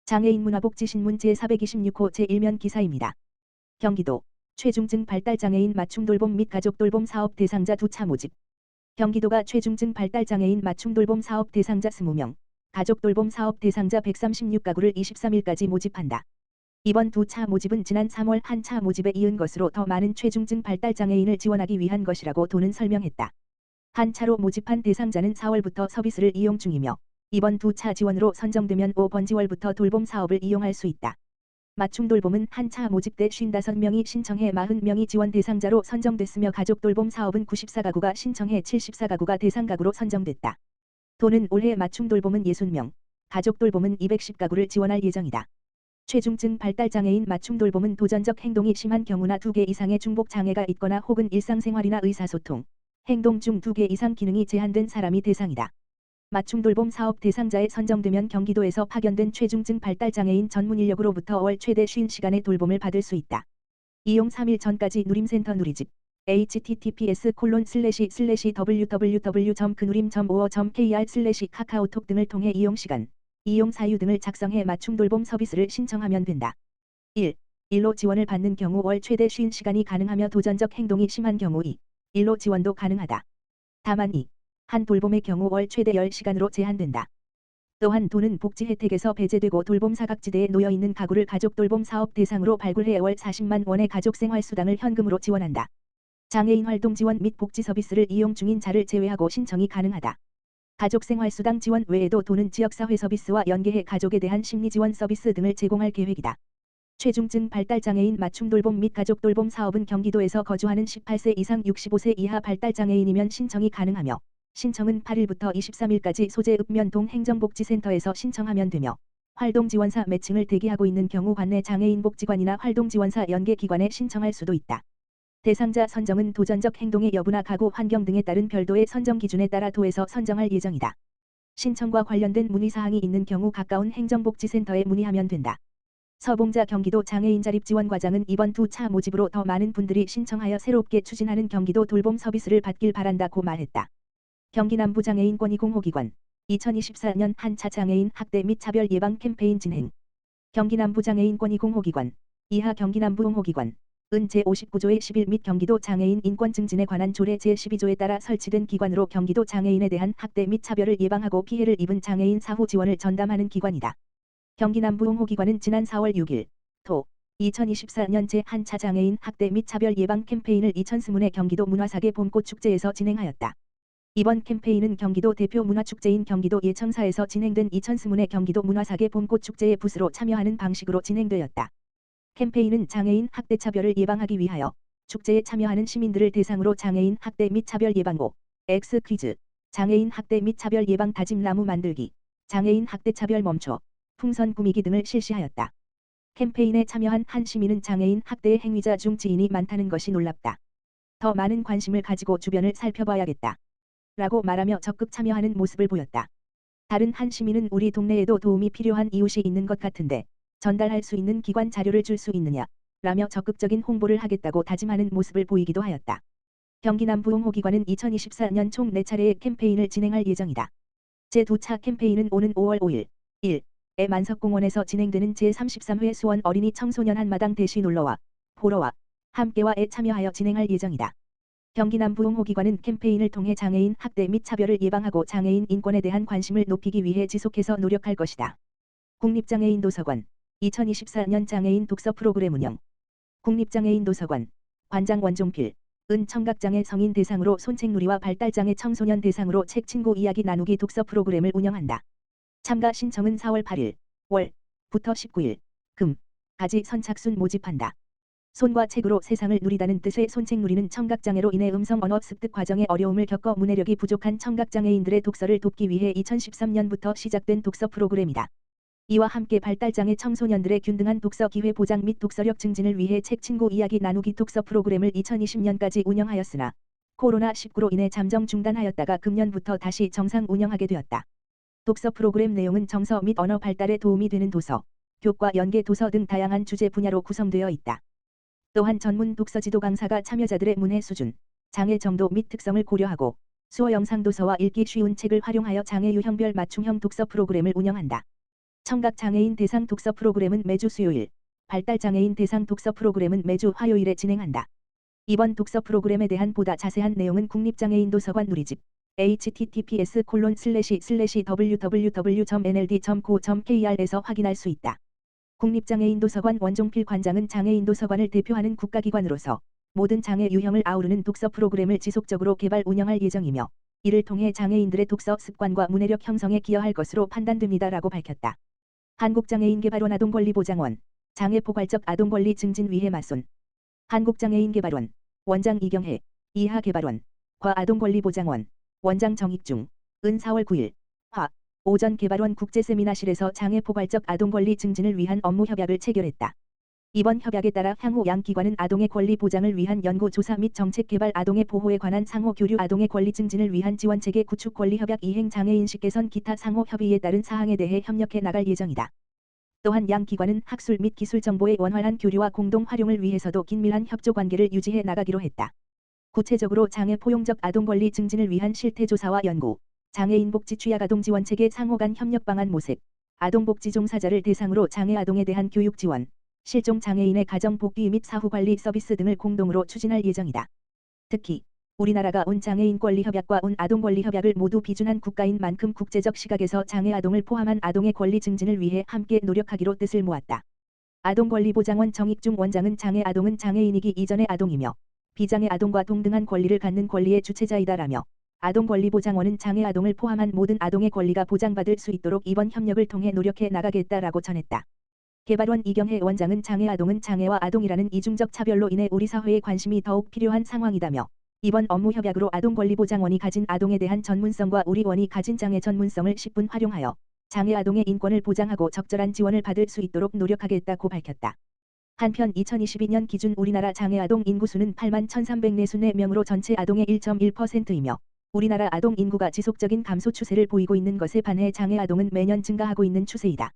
장애인 문화복지신문 제426호 제1면 기사입니다. 경기도 최중증 발달장애인 맞춤돌봄 및 가족돌봄 사업 대상자 2차 모집. 경기도가 최중증 발달장애인 맞춤돌봄 사업 대상자 20명, 가족돌봄 사업 대상자 136가구를 23일까지 모집한다. 이번 2차 모집은 지난 3월 1차 모집에 이은 것으로 더 많은 최중증 발달장애인을 지원하기 위한 것이라고 도는 설명했다. 1차로 모집한 대상자는 4월부터 서비스를 이용 중이며 이번 2차 지원으로 선정되면 5번지월부터 돌봄 사업을 이용할 수 있다. 맞춤돌봄은 1차 모집 때 55명이 신청해 40명이 지원 대상자로 선정됐으며 가족돌봄 사업은 94가구가 신청해 74가구가 대상가구로 선정됐다. 도는 올해 맞춤돌봄은 60명, 가족돌봄은 210가구를 지원할 예정이다. 최중증 발달장애인 맞춤돌봄은 도전적 행동이 심한 경우나 2개 이상의 중복장애가 있거나 혹은 일상생활이나 의사소통, 행동 중 2개 이상 기능이 제한된 사람이 대상이다. 맞춤돌봄 사업 대상자에 선정되면 경기도에서 파견된 최중증 발달장애인 전문 인력으로부터 월 최대 50시간의 돌봄을 받을 수 있다. 이용 3일 전까지 누림센터 누리집 https://www.knurim.or.kr/카카오톡 등을 통해 이용시간, 이용 사유 등을 작성해 맞춤돌봄 서비스를 신청하면 된다. 1. 일로 지원을 받는 경우 월 최대 50시간이 가능하며 도전적 행동이 심한 경우 2. 일로 지원도 가능하다. 다만 2. 한 돌봄의 경우 월 최대 10시간으로 제한된다. 또한 도는 복지 혜택에서 배제되고 돌봄 사각지대에 놓여있는 가구를 가족돌봄 사업 대상으로 발굴해 월 40만 원의 가족생활수당을 현금으로 지원한다. 장애인 활동 지원 및 복지 서비스를 이용 중인 자를 제외하고 신청이 가능하다. 가족생활수당 지원 외에도 도는 지역사회 서비스와 연계해 가족에 대한 심리지원 서비스 등을 제공할 계획이다. 최중증 발달장애인 맞춤돌봄 및 가족돌봄 사업은 경기도에서 거주하는 18세 이상 65세 이하 발달장애인이면 신청이 가능하며 신청은 8일부터 23일까지 소재 읍면동 행정복지센터에서 신청하면 되며 활동지원사 매칭을 대기하고 있는 경우 관내 장애인복지관이나 활동지원사 연계기관에 신청할 수도 있다. 대상자 선정은 도전적 행동의 여부나 가구 환경 등에 따른 별도의 선정 기준에 따라 도에서 선정할 예정이다. 신청과 관련된 문의사항이 있는 경우 가까운 행정복지센터에 문의하면 된다. 서봉자 경기도 장애인자립지원과장은 이번 2차 모집으로 더 많은 분들이 신청하여 새롭게 추진하는 경기도 돌봄 서비스를 받길 바란다고 말했다. 경기남부장애인권익공호기관 2024년 1차 장애인 학대 및 차별 예방 캠페인 진행. 경기남부장애인권익공호기관 이하 경기남부홍호기관 은 제59조의 11 및 경기도 장애인 인권 증진에 관한 조례 제12조에 따라 설치된 기관으로 경기도 장애인에 대한 학대 및 차별을 예방하고 피해를 입은 장애인 사후 지원을 전담하는 기관이다. 경기남부홍호기관은 지난 4월 6일 도 2024년 제1차 장애인 학대 및 차별 예방 캠페인을 이천스문의 경기도 문화사계 봄꽃축제에서 진행하였다. 이번 캠페인은 경기도 대표 문화축제인 경기도 예청사에서 진행된 이천스문의 경기도 문화사계 봄꽃축제의 부스로 참여하는 방식으로 진행되었다. 캠페인은 장애인 학대 차별을 예방하기 위하여 축제에 참여하는 시민들을 대상으로 장애인 학대 및 차별 예방호, X 퀴즈, 장애인 학대 및 차별 예방 다짐나무 만들기, 장애인 학대 차별 멈춰, 풍선 꾸미기 등을 실시하였다. 캠페인에 참여한 한 시민은 장애인 학대의 행위자 중 지인이 많다는 것이 놀랍다. 더 많은 관심을 가지고 주변을 살펴봐야겠다. 라고 말하며 적극 참여하는 모습을 보였다. 다른 한 시민은 우리 동네에도 도움이 필요한 이웃이 있는 것 같은데 전달할 수 있는 기관 자료를 줄 수 있느냐 라며 적극적인 홍보를 하겠다고 다짐하는 모습을 보이기도 하였다. 경기남부홍호기관은 2024년 총 4차례의 캠페인을 진행할 예정이다. 제2차 캠페인은 오는 5월 5일 1에 만석공원에서 진행되는 제33회 수원 어린이 청소년 한마당 대시 놀러와 보러와 함께와에 참여하여 진행할 예정이다. 경기남부홍호기관은 캠페인을 통해 장애인 학대 및 차별을 예방하고 장애인 인권에 대한 관심을 높이기 위해 지속해서 노력할 것이다. 국립장애인도서관 2024년 장애인 독서 프로그램 운영. 국립장애인도서관 관장 원종필 은 청각장애 성인 대상으로 손책놀이와 발달장애 청소년 대상으로 책 친구 이야기 나누기 독서 프로그램을 운영한다. 참가 신청은 4월 8일 월부터 19일 금까지 선착순 모집한다. 손과 책으로 세상을 누리다는 뜻의 손책누리는 청각장애로 인해 음성 언어 습득 과정에 어려움을 겪어 문해력이 부족한 청각장애인들의 독서를 돕기 위해 2013년부터 시작된 독서 프로그램이다. 이와 함께 발달장애 청소년들의 균등한 독서 기회 보장 및 독서력 증진을 위해 책 친구 이야기 나누기 독서 프로그램을 2020년까지 운영하였으나 코로나19로 인해 잠정 중단하였다가 금년부터 다시 정상 운영하게 되었다. 독서 프로그램 내용은 정서 및 언어 발달에 도움이 되는 도서, 교과 연계 도서 등 다양한 주제 분야로 구성되어 있다. 또한 전문 독서 지도 강사가 참여자들의 문해 수준, 장애 정도 및 특성을 고려하고 수어 영상 도서와 읽기 쉬운 책을 활용하여 장애 유형별 맞춤형 독서 프로그램을 운영한다. 청각장애인 대상 독서 프로그램은 매주 수요일, 발달장애인 대상 독서 프로그램은 매주 화요일에 진행한다. 이번 독서 프로그램에 대한 보다 자세한 내용은 국립장애인도서관 누리집 https://www.nld.co.kr에서 확인할 수 있다. 국립장애인도서관 원종필 관장은 장애인도서관을 대표하는 국가기관으로서 모든 장애 유형을 아우르는 독서 프로그램을 지속적으로 개발 운영할 예정이며 이를 통해 장애인들의 독서 습관과 문해력 형성에 기여할 것으로 판단됩니다라고 밝혔다. 한국장애인개발원 아동권리보장원, 장애포괄적 아동권리 증진 위해 맞손. 한국장애인개발원, 원장 이경혜, 이하개발원, 과아동권리보장원, 원장 정익중, 은 4월 9일, 화, 오전 개발원 국제세미나실에서 장애포괄적 아동권리 증진을 위한 업무협약을 체결했다. 이번 협약에 따라 향후 양 기관은 아동의 권리 보장을 위한 연구 조사 및 정책 개발, 아동의 보호에 관한 상호 교류, 아동의 권리 증진을 위한 지원체계 구축, 권리 협약 이행, 장애인식 개선 기타 상호 협의에 따른 사항에 대해 협력해 나갈 예정이다. 또한 양 기관은 학술 및 기술 정보의 원활한 교류와 공동 활용을 위해서도 긴밀한 협조 관계를 유지해 나가기로 했다. 구체적으로 장애 포용적 아동 권리 증진을 위한 실태 조사와 연구, 장애인 복지 취약 아동 지원 체계 상호 간 협력 방안 모색, 아동 복지 종사자를 대상으로 장애 아동에 대한 교육 지원, 실종 장애인의 가정 복귀 및 사후 관리 서비스 등을 공동으로 추진할 예정이다. 특히 우리나라가 온 장애인 권리 협약과 온 아동 권리 협약을 모두 비준한 국가인 만큼 국제적 시각에서 장애 아동을 포함한 아동의 권리 증진을 위해 함께 노력하기로 뜻을 모았다. 아동권리보장원 정익중 원장은 장애 아동은 장애인이기 이전의 아동이며 비장애 아동과 동등한 권리를 갖는 권리의 주체자이다라며 아동권리보장원은 장애 아동을 포함한 모든 아동의 권리가 보장받을 수 있도록 이번 협력을 통해 노력해 나가겠다라고 전했다. 개발원 이경혜 원장은 장애 아동은 장애와 아동이라는 이중적 차별로 인해 우리 사회에 관심이 더욱 필요한 상황이다며 이번 업무 협약으로 아동권리보장원이 가진 아동에 대한 전문성과 우리 원이 가진 장애 전문성을 10분 활용하여 장애 아동의 인권을 보장하고 적절한 지원을 받을 수 있도록 노력하겠다고 밝혔다. 한편 2022년 기준 우리나라 장애 아동 인구수는 81,344명으로 전체 아동의 1.1%이며 우리나라 아동 인구가 지속적인 감소 추세를 보이고 있는 것에 반해 장애 아동은 매년 증가하고 있는 추세이다.